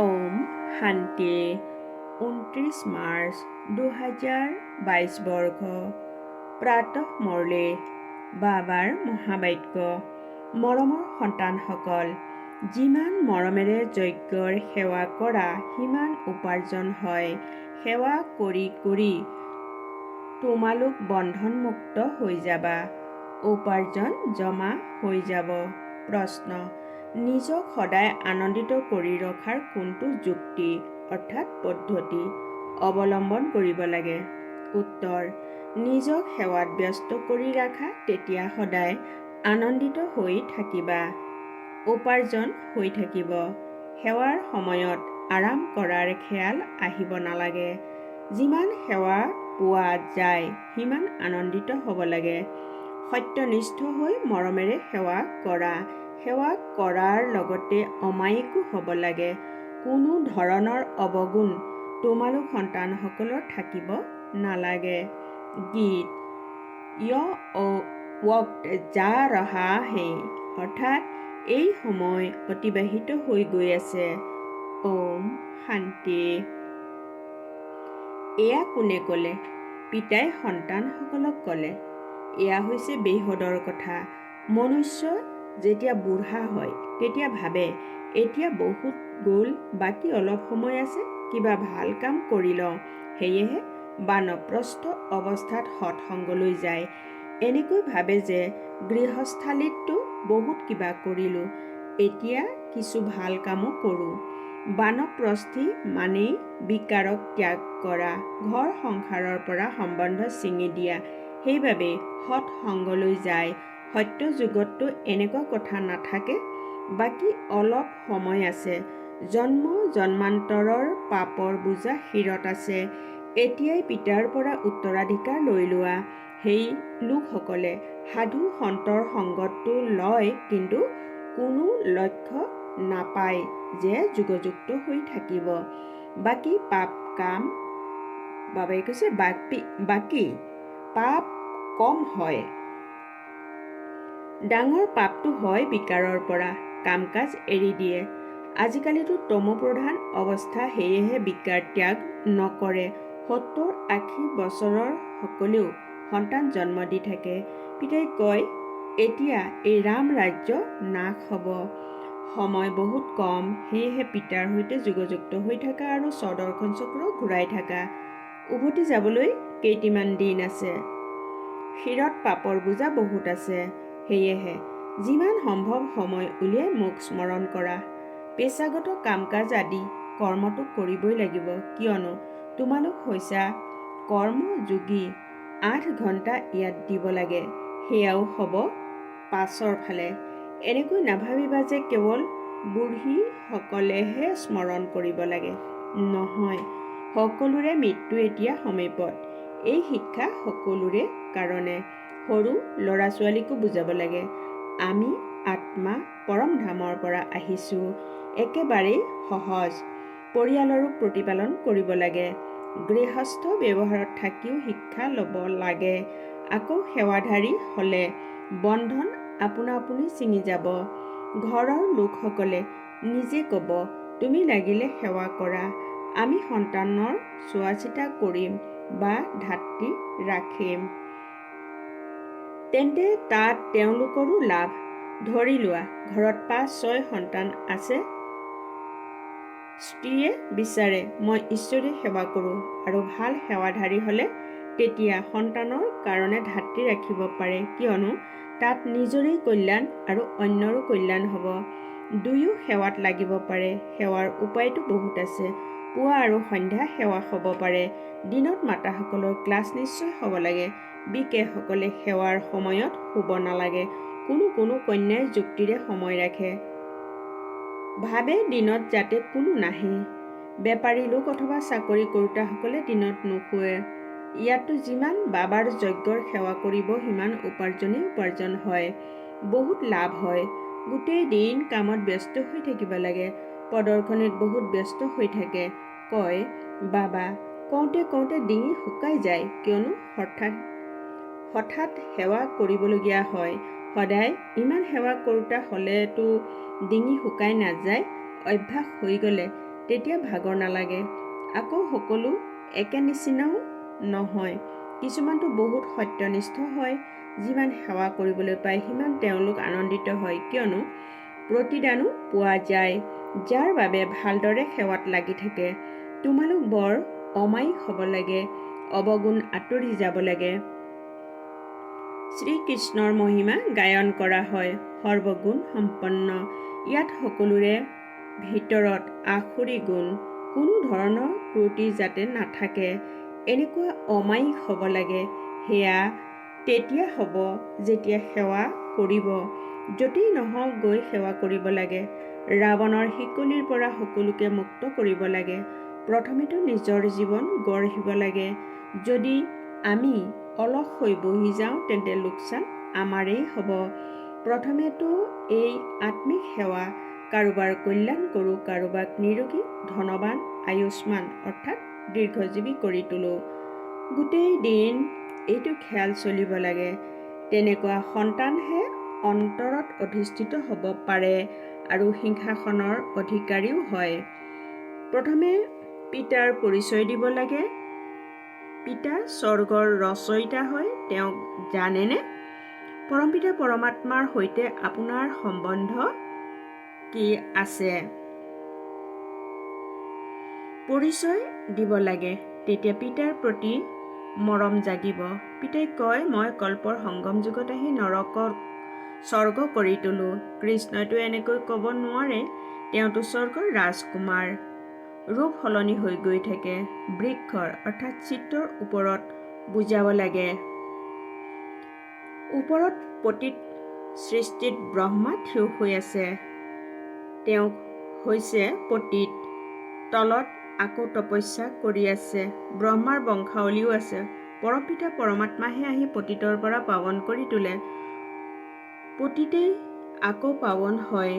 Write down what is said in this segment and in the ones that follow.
ওম শান্তি 29 মাৰ্চ 2022 বৰ্ষ প্ৰাতঃ মুৰলী বাবাৰ মহাবাক্য। মৰমৰ সন্তানসকল, যিমান মৰমেৰে যজ্ঞৰ সেৱা কৰা সিমান উপাৰ্জন হয়। সেৱা কৰি কৰি তোমালোক বন্ধনমুক্ত হৈ যাবা, উপাৰ্জন জমা হৈ যাব। প্ৰশ্ন: নিজক সদায় আনন্দিত কৰি ৰখাৰ কোনটো যুক্তি অৰ্থাৎ পদ্ধতি অৱলম্বন কৰিব লাগে? উত্তৰ: নিজক সেৱাত ব্যস্ত কৰি ৰাখা, তেতিয়া সদায় আনন্দিত হৈ থাকিবা, উপাৰ্জন হৈ থাকিব। সেৱাৰ সময়ত আৰাম কৰাৰ খেয়াল আহিব নালাগে। যিমান সেৱা পোৱা যায় সিমান আনন্দিত হ'ব লাগে। সত্যনিষ্ঠ হৈ মৰমেৰে সেৱা কৰা। সেৱা কৰাৰ লগতে অমায়িকো হ'ব লাগে। কোনো ধৰণৰ অৱগুণ তোমালোক সন্তানসকলৰ থাকিব নালাগে। গীত: য় ৱক্ত যা ৰহা হে, অৰ্থাৎ এই সময় অতিবাহিত হৈ গৈ আছে। ওম শান্তি। এয়া কোনে ক'লে? পিতাই সন্তানসকলক ক'লে। এয়া হৈছে বেহদৰ কথা। মনুষ্য যেতিয়া বুঢ়া হয় তেতিয়া ভাবে, এতিয়া বহুত গ'ল, বাকী অলপ সময় আছে, কিবা ভাল কাম কৰি লওঁ। সেয়েহে বানপ্ৰস্থ অৱস্থাত সৎসংগলৈ যায়। এনেকৈ ভাবে যে গৃহস্থালিততো বহুত কিবা কৰিলোঁ, এতিয়া কিছু ভাল কামো কৰোঁ। বানপ্ৰস্থি মানেই বিকাৰক ত্যাগ কৰা, ঘৰ সংসাৰৰ পৰা সম্বন্ধ ছিঙি দিয়া। সেইবাবেই সৎসংগলৈ যায়। সত্য যুগততো এনেকুৱা কথা নাথাকে। বাকী অলপ সময় আছে, জন্ম জন্মান্তৰৰ পাপৰ বোজা শিৰত আছে, এতিয়াই পিতাৰ পৰা উত্তৰাধিকাৰ লৈ লোৱা। সেই লোকসকলে সাধু সন্তৰ সংগতটো লয়, কিন্তু কোনো লক্ষ্য নাপায় যে যুগযুক্ত হৈ থাকিব। বাকী পাপ কাম বাবাই কৈছে বাকী পাপ কম হয়। ডাঙৰ পাপটো হয় বিকাৰৰ পৰা। কাম কাজ এৰি দিয়ে। আজিকালিতো তমোপ্ৰধান অৱস্থা, সেয়েহে বিকাৰ ত্যাগ নকৰে। 70-80 বছৰৰ সকলেও সন্তান জন্ম দি থাকে। পিতাই কয়, এতিয়া এই ৰাম ৰাজ্য নাশ হ'ব, সময় বহুত কম, সেয়েহে পিতাৰ সৈতে যুগযুক্ত হৈ থাকা আৰু স্বদৰ্শন চক্ৰ ঘূৰাই থাকা। উভতি যাবলৈ কেইটিমান দিন আছে। শিৰত পাপৰ বোজা বহুত আছে, সেয়েহে যিমান সম্ভৱ সময় উলিয়াই মোক স্মৰণ কৰা। পেচাগত কাম কাজ আদি কৰ্মটো কৰিবই লাগিব, কিয়নো তোমালোক হৈছা কৰ্মযোগী। 8 ঘণ্টা ইয়াত দিব লাগে, সেয়াও হ'ব পাছৰ ফালে। এনেকৈ নাভাবিবা যে কেৱল বুঢ়ীসকলেহে স্মৰণ কৰিব লাগে। নহয়, সকলোৰে মৃত্যু এতিয়া সমীপত। এই শিক্ষা সকলোৰে কাৰণে। সৰু ল'ৰা ছোৱালীকো বুজাব লাগে, আমি আত্মা পৰম ধামৰ পৰা আহিছোঁ। একেবাৰেই সহজ। পৰিয়ালৰো প্ৰতিপালন কৰিব লাগে। গৃহস্থ ব্যৱহাৰত থাকিও শিক্ষা ল'ব লাগে। আকৌ সেৱাধাৰী হ'লে বন্ধন আপোনা আপুনি ছিঙি যাব। ঘৰৰ লোকসকলে নিজে ক'ব, তুমি লাগিলে সেৱা কৰা, আমি সন্তানৰ চোৱা চিতা কৰিম বা ধাত্ৰী ৰাখিম। তেন্তে তাত তেওঁলোকৰো লাভ। ধৰি লোৱা ঘৰত 5-6 সন্তান আছে। স্ত্ৰীয়ে বিচাৰে মই ঈশ্বৰী সেৱা কৰোঁ, আৰু ভাল সেৱাধাৰী হ'লে তেতিয়া সন্তানৰ কাৰণে ধাত্ৰী ৰাখিব পাৰে, কিয়নো তাত নিজৰেই কল্যাণ আৰু অন্যৰো কল্যাণ হ'ব। দুয়ো সেৱাত লাগিব পাৰে। সেৱাৰ উপায়টো বহুত আছে। পুৱা আৰু সন্ধ্যা সেৱা হ'ব পাৰে। দিনত মাতাসকলৰ ক্লাছ নিশ্চয় হ'ব লাগে। বিকেসকলে সেৱাৰ সময়ত শুব নালাগে। কোনো কন্যাই যুক্তিৰে সময় ৰাখে, ভাবে দিনত যাতে কোনো নাহে। বেপাৰী লোক অথবা চাকৰি কৰোঁতাসকলে দিনত নুশুৱে। ইয়াততো যিমান বাবাৰ যজ্ঞৰ সেৱা কৰিব সিমান উপাৰ্জন হয়, বহুত লাভ হয়। গোটেই দিন কামত ব্যস্ত হৈ থাকিব লাগে। প্ৰদৰ্শনীত বহুত ব্যস্ত হৈ থাকে। কয়, বাবা কওঁতে কওঁতে ডিঙি শুকাই যায়, কিয়নো হঠাৎ সেৱা কৰিবলগীয়া হয়। সদায় ইমান সেৱা কৰোঁতা হ'লেতো ডিঙি শুকাই নাযায়। অভ্যাস হৈ গ'লে তেতিয়া ভাগৰ নালাগে। আকৌ সকলো একে নিচিনাও নহয়, কিছুমানটো বহুত সত্যনিষ্ঠ হয়। যিমান সেৱা কৰিবলৈ পায় সিমান তেওঁলোক আনন্দিত হয়, কিয়নো প্ৰতিদানো পোৱা যায়, যাৰ বাবে ভালদৰে সেৱাত লাগি থাকে। তোমালোক বৰ অমায়িক হ'ব লাগে, অৱগুণ আঁতৰি যাব লাগে। শ্ৰীকৃষ্ণৰ মহিমা গায়ন কৰা হয়, সৰ্বগুণ সম্পন্ন। ইয়াত সকলোৰে ভিতৰত আসুৰী গুণ, কোনো ধৰণৰ ত্ৰুটি যাতে নাথাকে, এনেকুৱা অমায়িক হ'ব লাগে। সেয়া তেতিয়া হ'ব যেতিয়া সেৱা কৰিব। য'তেই নহওক গৈ সেৱা কৰিব লাগে। ৰাৱণৰ শিকলিৰ পৰা সকলোকে মুক্ত কৰিব লাগে। প্ৰথমেতো নিজৰ জীৱন গঢ়িব লাগে। যদি আমি অলস হৈ বহি যাওঁ তেন্তে লোকচান আমাৰেই হ'ব। প্ৰথমেতো এই আত্মিক সেৱা, কাৰোবাৰ কল্যাণ কৰোঁ, কাৰোবাক নিৰোগী, ধনৱান, আয়ুষ্মান অৰ্থাৎ দীৰ্ঘজীৱী কৰি তোলোঁ। গোটেই দিন এইটো খেয়াল চলিব লাগে। তেনেকুৱা সন্তানহে অন্তৰত অধিষ্ঠিত হ'ব পাৰে আৰু সিংহাসনৰ অধিকাৰীও হয়। প্ৰথমে পিতাৰ পৰিচয় দিব লাগে। পিতা স্বৰ্গৰ ৰচয়িতা হয়, তেওঁক জানেনে? পৰমপিতা পৰমাত্মাৰ সৈতে আপোনাৰ সম্বন্ধ কি আছে? পৰিচয় দিব লাগে। তেতিয়া পিতাৰ প্ৰতি মৰম জাগিব। পিতাই কয়, মই কল্পৰ সংগম যুগত আহি নৰকক স্বৰ্গ কৰি তোলোঁ। কৃষ্ণইতো এনেকৈ ক'ব নোৱাৰে, তেওঁতো স্বৰ্গৰ ৰাজকুমাৰ। ৰূপ সলনি হৈ গৈ থাকে। বৃক্ষৰ অৰ্থাৎ চিত্ৰৰ ওপৰত বুজাব লাগে। ওপৰত পতিত সৃষ্টিত ব্ৰহ্মা থিয় হৈ আছে, তেওঁ হৈছে পতিত। তলত আকৌ তপস্যা কৰি আছে। ব্ৰহ্মাৰ বংশাৱলীও আছে। পৰমপিতা পৰমাত্মাহে আহি পতিতৰ পৰা পাৱন কৰি তোলে। পতিতেই আকৌ পাৱন হয়।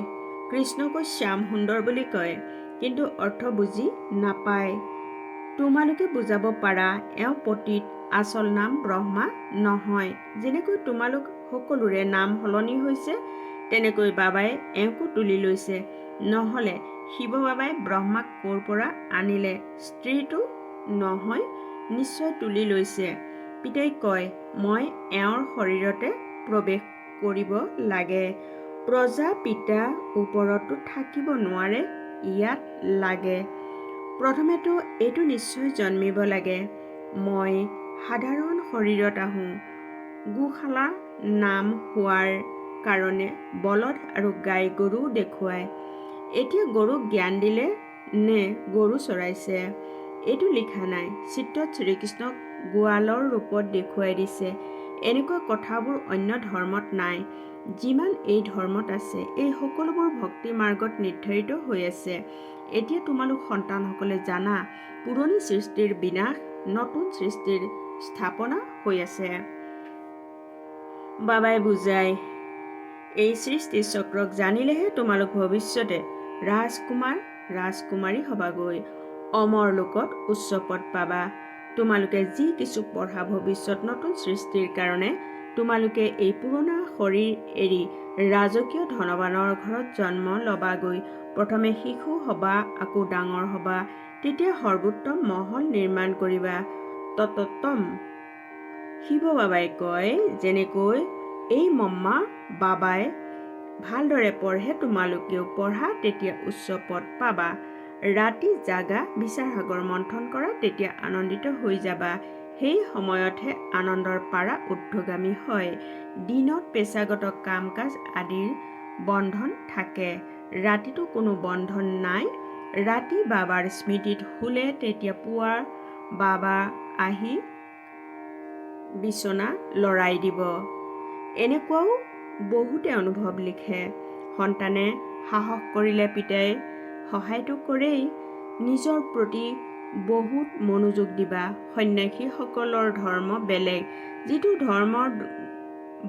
কৃষ্ণকো শ্যাম সুন্দৰ বুলি কয়, কিন্তু অৰ্থ বুজি নাপায়। তোমালোকে বুজাব পাৰা, এওঁ পতিত, আচল নাম ব্ৰহ্মা নহয়। যেনেকৈ তোমালোক সকলোৰে নাম সলনি হৈছে, তেনেকৈ বাবাই এওঁকো তুলি লৈছে। নহ'লে শিৱ বাবাই ব্ৰহ্মাক ক'ৰ পৰা আনিলে? স্ত্ৰীটো নহয়, নিশ্চয় তুলি লৈছে। পিতাই কয়, মই এওঁৰ শৰীৰতে প্ৰৱেশ কৰিব লাগে। প্ৰজা পিতা ওপৰতো থাকিব নোৱাৰে, ইয়াত লাগে। প্ৰথমেতো এইটো নিশ্চয় জন্মিব লাগে। মই সাধাৰণ শৰীৰত আহোঁ। গোশালা নাম হোৱাৰ কাৰণে বলদ আৰু গাই গৰু দেখুৱায়। এতিয়া গৰুক জ্ঞান দিলে নে গৰু চৰাইছে? এইটো লিখা নাই। চিত্ৰত শ্ৰীকৃষ্ণক গোৱালৰ ৰূপত দেখুৱাই দিছে। এনেকুৱা কথাবোৰ অন্য ধৰ্মত নাই। যিমান এই ধৰ্মত আছে, এই সকলোবোৰ ভক্তি মাৰ্গত নিৰ্ধাৰিত হৈ আছে। এতিয়া তোমালোক সন্তানসকলে জানা, পুৰণি সৃষ্টিৰ বিনাশ, নতুন সৃষ্টিৰ স্থাপনা হৈ আছে। বাবাই বুজায়, এই সৃষ্টি চক্ৰক জানিলেহে তোমালোক ভৱিষ্যতে ৰাজকুমাৰ ৰাজকুমাৰী হবাগৈ, অমৰ লোকত উচ্চ পদ পাবা। তোমালোকে যি কিছু পঢ়া ভৱিষ্যত নতুন সৃষ্টিৰ কাৰণে, তোমালোকে এই পুৰণা শৰীৰ এৰি ৰাজকীয় ধনৱানৰ ঘৰত জন্ম লবাগৈ। প্ৰথমে শিশু হবা, আকৌ ডাঙৰ হবা, তেতিয়া সৰ্বোত্তম মহল নিৰ্মাণ কৰিবা। তততম। শিৱ বাবাই কয়, যেনেকৈ এই মম্মা বাবাই ভালদৰে পঢ়ে, তোমালোকেও পঢ়া, তেতিয়া উচ্চ পদ পাবা। ৰাতি জাগা, বিচাৰ সাগৰ মন্থন কৰা, তেতিয়া আনন্দিত হৈ যাবা। সেই সময়তহে আনন্দৰ পাৰা ঊৰ্ধ্বগামী হয়। দিনত পেচাগত কাম কাজ আদিৰ বন্ধন থাকে, ৰাতিটো কোনো বন্ধন নাই। ৰাতি বাবাৰ স্মৃতিত শুলে, তেতিয়া পুৱা বাবা আহি বিচনা লৰাই দিব। এনেকুৱাও বহুতে অনুভৱ লিখে। সন্তানে সাহস কৰিলে পিতাই সহায়টো কৰেই। নিজৰ প্ৰতি বহুত মনোযোগ দিবা। সন্ন্যাসীসকলৰ ধৰ্ম বেলেগ। যিটো ধৰ্মৰ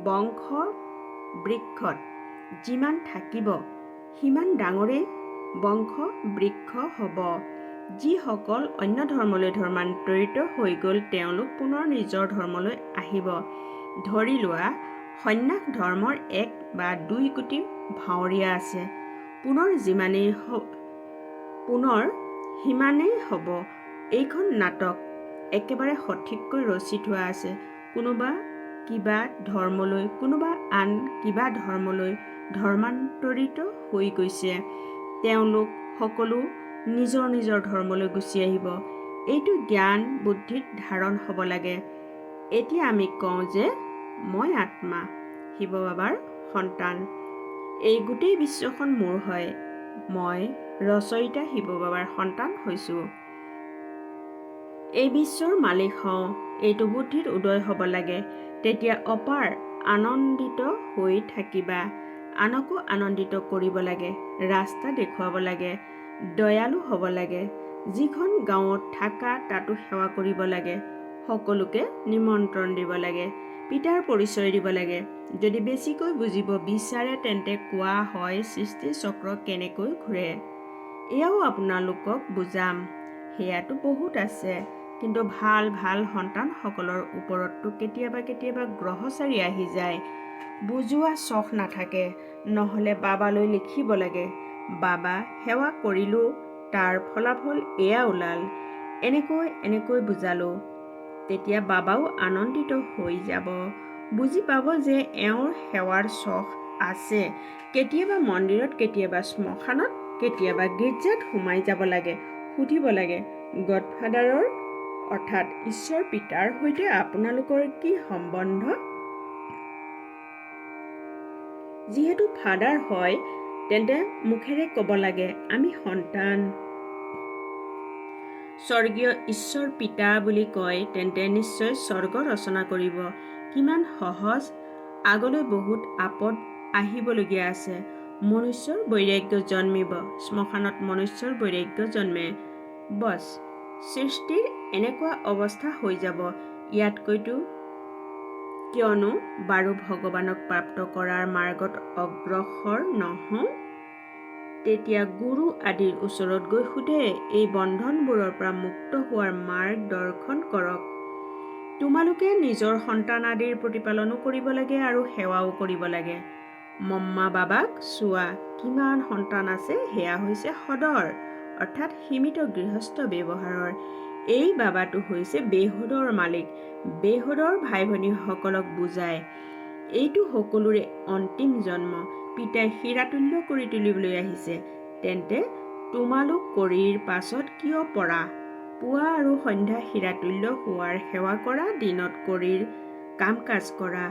বংশ বৃক্ষত যিমান থাকিব, সিমান ডাঙৰেই বংশ বৃক্ষ হ'ব। যিসকল অন্য ধৰ্মলৈ ধৰ্মান্তৰিত হৈ গ'ল, তেওঁলোক পুনৰ নিজৰ ধৰ্মলৈ আহিব। ধৰি লোৱা, সন্ন্যাস ধৰ্মৰ 1 বা 2 কোটি ভাৱৰীয়া আছে। পুনৰ সিমানেই হ'ব। এইখন নাটক একেবাৰে সঠিককৈ ৰচি থোৱা আছে। কোনোবা কিবা ধৰ্মলৈ, কোনোবা আন কিবা ধৰ্মলৈ ধৰ্মান্তৰিত হৈ গৈছে। তেওঁলোক সকলো নিজৰ নিজৰ ধৰ্মলৈ গুচি আহিব। এইটো জ্ঞান বুদ্ধিত ধাৰণ হ'ব লাগে। এতিয়া আমি কওঁ যে মই আত্মা, শিৱ বাবাৰ সন্তান। এই গোটেই বিশ্বখন মোৰ হয়। মই ৰচয়িতা শিৱ বাবাৰ সন্তান হৈছোঁ। এই বিশ্বৰ মালিক হওঁ, এইটো বুদ্ধিত উদয় হ'ব লাগে। তেতিয়া অপাৰ আনন্দিত হৈ থাকিবা। আনকো আনন্দিত কৰিব লাগে, ৰাস্তা দেখুৱাব লাগে, দয়ালু হ'ব লাগে। যিখন গাঁৱত থাকা তাতো সেৱা কৰিব লাগে। সকলোকে নিমন্ত্ৰণ দিব লাগে, পিতাৰ পৰিচয় দিব লাগে। যদি বেছিকৈ বুজিব বিচাৰে তেন্তে কোৱা হয় সৃষ্টি চক্ৰ কেনেকৈ ঘূৰে। এয়াও আপোনালোকক বুজাম। সেয়াতো বহুত আছে, কিন্তু ভাল ভাল সন্তানসকলৰ ওপৰততো কেতিয়াবা কেতিয়াবা গ্ৰহচাৰী আহি যায়। বুজোৱা চখ নাথাকে। নহ'লে বাবালৈ লিখিব লাগে, বাবা সেৱা কৰিলোঁ, তাৰ ফলাফল এয়া ওলাল। এনেকৈ বুজালোঁ। তেতিয়া বাবাও আনন্দিত হৈ যাব। বুজি পাব যে এওঁৰ সেৱাৰ চখ আছে। কেতিয়াবা মন্দিৰত, কেতিয়াবা শ্মশানত, কেতিয়াবা গীৰ্জাত সোমাই যাব লাগে, সুধিব লাগে, গডফাদাৰৰ অৰ্থাৎ ঈশ্বৰ পিতাৰ সৈতে আপোনালোকৰ কি সম্বন্ধ? যিহেতু ফাদাৰ হয়, তেন্তে মুখেৰে ক'ব লাগে আমি সন্তান। স্বৰ্গীয় ঈশ্বৰ পিতা বুলি কয়, তেন্তে নিশ্চয় স্বৰ্গ ৰচনা কৰিব। কিমান সহজ। আগলৈ বহুত আপদ আহিবলগীয়া আছে। মনুষ্যৰ বৈৰাগ্য জন্মিব। শ্মশানত মনুষ্যৰ বৈৰাগ্য জন্মে। বছ, সৃষ্টিৰ এনেকুৱা অৱস্থা হৈ যাব। ইয়াতকৈতো কিয়নো বাৰু ভগৱানক প্ৰাপ্ত কৰাৰ মাৰ্গত অগ্ৰসৰ নহওঁ? তেতিয়া গুৰু আদিৰ ওচৰত গৈ সোধে, এই বন্ধনবোৰৰ পৰা মুক্ত হোৱাৰ মাৰ্গ দৰ্শন কৰক। তোমালোকে নিজৰ সন্তান আদিৰ প্ৰতিপালনো কৰিব লাগে আৰু সেৱাও কৰিব লাগে। মম্মা বাবাক চোৱা, কিমান সন্তান আছে। সেয়া হৈছে সদৰ, অৰ্থাৎ সীমিত গৃহস্থ ব্যৱহাৰৰ। এই বাবাটো হৈছে বেহুদৰ মালিক। বেহুদৰ ভাই ভনীসকলক বুজায়, এইটো সকলোৰে অন্তিম জন্ম। পিতাই হীৰাতুল্য কৰি তুলিবলৈ আহিছে। তেন্তে তোমালোক কৰিৰ পাছত কিয় পৰা? পুৱা আৰু সন্ধ্যা হীৰাতুল্য হোৱাৰ সেৱা কৰা, দিনত কৰিৰ কাম কাজ কৰা।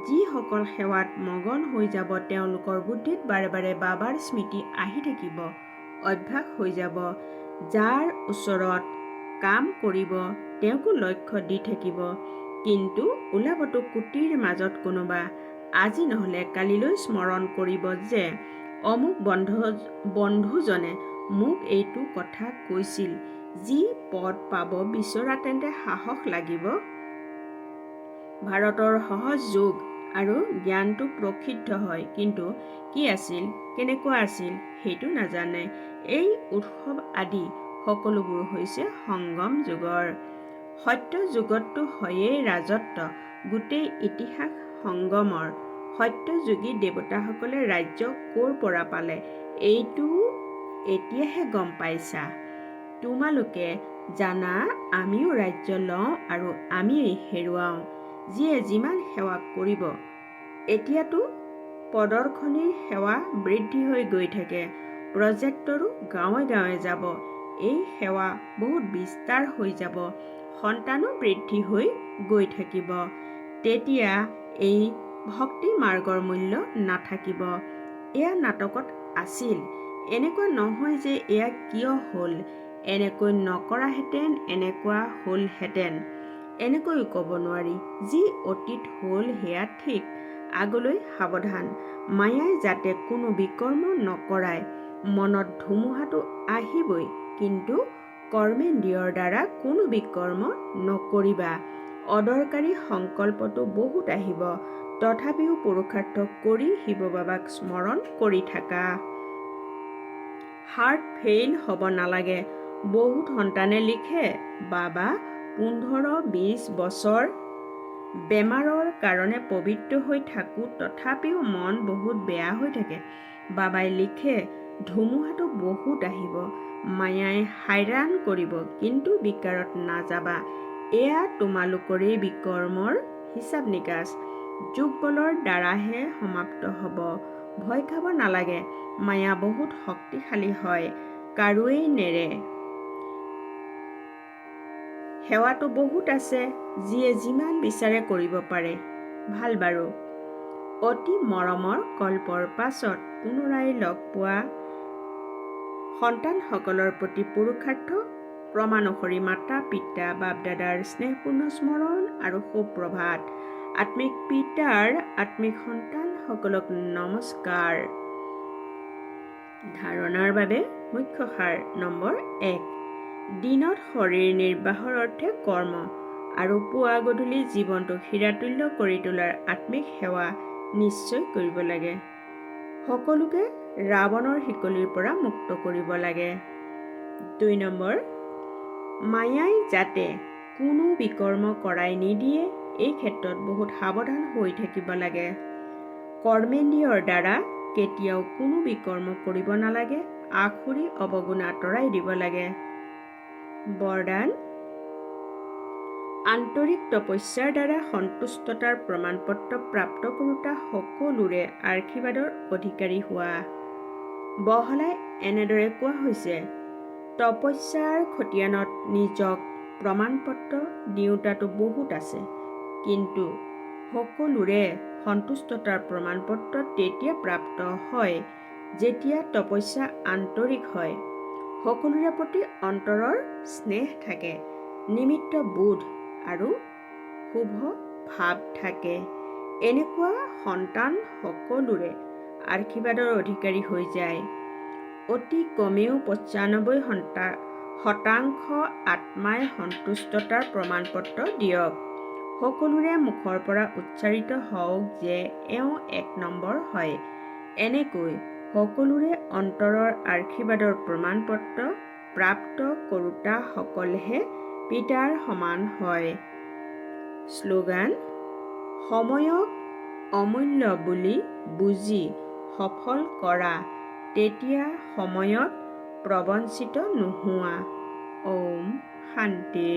যিসকল সেৱাত মগন হৈ যাব, তেওঁলোকৰ বুদ্ধিত বাৰে বাৰে বাবাৰ স্মৃতি আহি থাকিব, অভ্যাস হৈ যাব। যাৰ ওচৰত কাম কৰিব তেওঁকো লক্ষ্য দি থাকিব। কিন্তু ওলাবতো কোটিৰ মাজত কোনোবা। আজি নহ'লে কালিলৈ স্মৰণ কৰিব যে অমুক বন্ধুজনে মোক এইটো কথা কৈছিল। যি পদ পাব বিচৰা তেন্তে সাহস লাগিব। ভাৰতৰ সহজ যোগ আৰু জ্ঞানটো প্ৰসিদ্ধ হয়, কিন্তু কি আছিল, কেনেকুৱা আছিল সেইটো নাজানে। এই উৎসৱ আদি সকলোবোৰ হৈছে সংগম যুগৰ। সত্য যুগততো হয়েই ৰাজত্ব। গোটেই ইতিহাস সংগমৰ। সত্যযুগী দেৱতাসকলে ৰাজ্য ক'ৰ পৰা পালে, এইটো এতিয়াহে গম পাইছা। তোমালোকে জানা আমিও ৰাজ্য লওঁ আৰু আমিয়েই হেৰুৱাওঁ। যিয়ে যিমান সেৱা কৰিব। এতিয়াতো প্ৰদৰ্শনীৰ সেৱা বৃদ্ধি হৈ গৈ থাকে। প্ৰজেক্টৰো গাঁৱে গাঁৱে যাব। এই সেৱা বহুত বিস্তাৰ হৈ যাব। সন্তানো বৃদ্ধি হৈ গৈ থাকিব। তেতিয়া এই ভক্তি মাৰ্গৰ মূল্য নাথাকিব। এয়া নাটকত আছিল। এনেকুৱা নহয় যে এয়া কিয় হ'ল, এনেকৈ নকৰাহেঁতেন এনেকুৱা হ'লহেঁতেন। এনেকৈও ক'ব নোৱাৰি। যি অতীত হ'ল সেয়া ঠিক। আগলৈ সাৱধান। মায়াই যাতে কোনো বিকৰ্ম নকৰায়। মনত ধুমুহাটো আহিবই, কিন্তু কৰ্মেন্দ্ৰিয়ৰ দ্বাৰা কোনো বিকৰ্ম নকৰিবা। অদৰকাৰী সংকল্পটো বহুত আহিব। তথাপিও পুৰুষাৰ্থ কৰি শিৱ বাবাক স্মৰণ কৰি থাকা। হাৰ্ট ফেইল হ'ব নালাগে। বহুত সন্তানে লিখে, বাবা 15-20 বছৰ বেমাৰৰ কাৰণে পবিত্ৰ হৈ থাকোঁ, তথাপিও মন বহুত বেয়া হৈ থাকে। বাবাই লিখে, ধুমুহাটো বহুত আহিব। মায়াই হাইৰাণ কৰিব, কিন্তু বিকাৰত নাযাবা। এয়া তোমালোকৰেই বিকৰ্মৰ হিচাপ নিকাচ যোগ বলৰ দ্বাৰাহে সমাপ্ত হ'ব। ভয় খাব নালাগে, মায়া বহুত শক্তিশালী হয়, কাৰোৱেই নেৰে। সেৱাটো বহুত আছে, যিয়ে যিমান বিচাৰে কৰিব পাৰে। ভাল বাৰু। অতি মৰমৰ কল্পৰ পাছত পুনৰাই লগ পোৱা সন্তানসকলৰ প্ৰতি পুৰুষাৰ্থ প্ৰমাণসৰি মাতা পিতা বাপ দাদাৰ স্নেহপূৰ্ণ স্মৰণ আৰু সুপ্ৰভাত। আত্মিক পিতাৰ আত্মিক সন্তানসকলক নমস্কাৰ। ধাৰণাৰ বাবে মুখ্য সাৰ নম্বৰ 1। দিনত শৰীৰ নিৰ্বাহৰ অৰ্থে কৰ্ম আৰু পুৱা গধূলি জীৱনটোক হীৰাতুল্য কৰি তোলাৰ আত্মিক সেৱা নিশ্চয় কৰিব লাগে। সকলোকে ৰাৱণৰ শিকলিৰ পৰা মুক্ত কৰিব লাগে। 2 নম্বৰ, মায়াই যাতে কোনো বিকৰ্ম কৰাই নিদিয়ে, এই ক্ষেত্ৰত বহুত সাৱধান হৈ থাকিব লাগে। কৰ্মেন্দ্ৰিয়ৰ দ্বাৰা কেতিয়াও কোনো বিকৰ্ম কৰিব নালাগে। আসুৰী অৱগুণ আঁতৰাই দিব লাগে। বৰদান, আন্তৰিক তপস্যাৰ দ্বাৰা সন্তুষ্টতাৰ প্ৰমাণপত্ৰ প্ৰাপ্ত কৰোঁতা সকলোৰে আশীৰ্বাদৰ অধিকাৰী হোৱা। বহলাই এনেদৰে কোৱা হৈছে, তপস্যাৰ খতিয়ানত নিজক প্ৰমাণপত্ৰ দিওঁতাটো বহুত আছে, কিন্তু সকলোৰে সন্তুষ্টতাৰ প্ৰমাণপত্ৰ তেতিয়া প্ৰাপ্ত হয় যেতিয়া তপস্যা আন্তৰিক হয়, সকলোৰে প্ৰতি অন্তৰৰ স্নেহ থাকে, নিমিত্ত বোধ আৰু শুভ ভাৱ থাকে। এনেকুৱা সন্তান সকলোৰে আশীৰ্বাদৰ অধিকাৰী হৈ যায়। অতি কমেও 95% আত্মাই সন্তুষ্টতাৰ প্ৰমাণপত্ৰ দিয়ক। সকলোৰে মুখৰ পৰা উচ্চাৰিত হওক যে এওঁ 1 নম্বৰ হয়। এনেকৈ সকলোৰে অন্তৰৰ আশীৰ্বাদৰ প্ৰমাণপত্ৰ প্ৰাপ্ত কৰোঁতাসকলহে পিতাৰ সমান হয়। শ্লোগান, সময়ক অমূল্য বুলি বুজি সফল কৰা, তেতিয়া সময়ত প্ৰবঞ্চিত নোহোৱা। ওম শান্তি।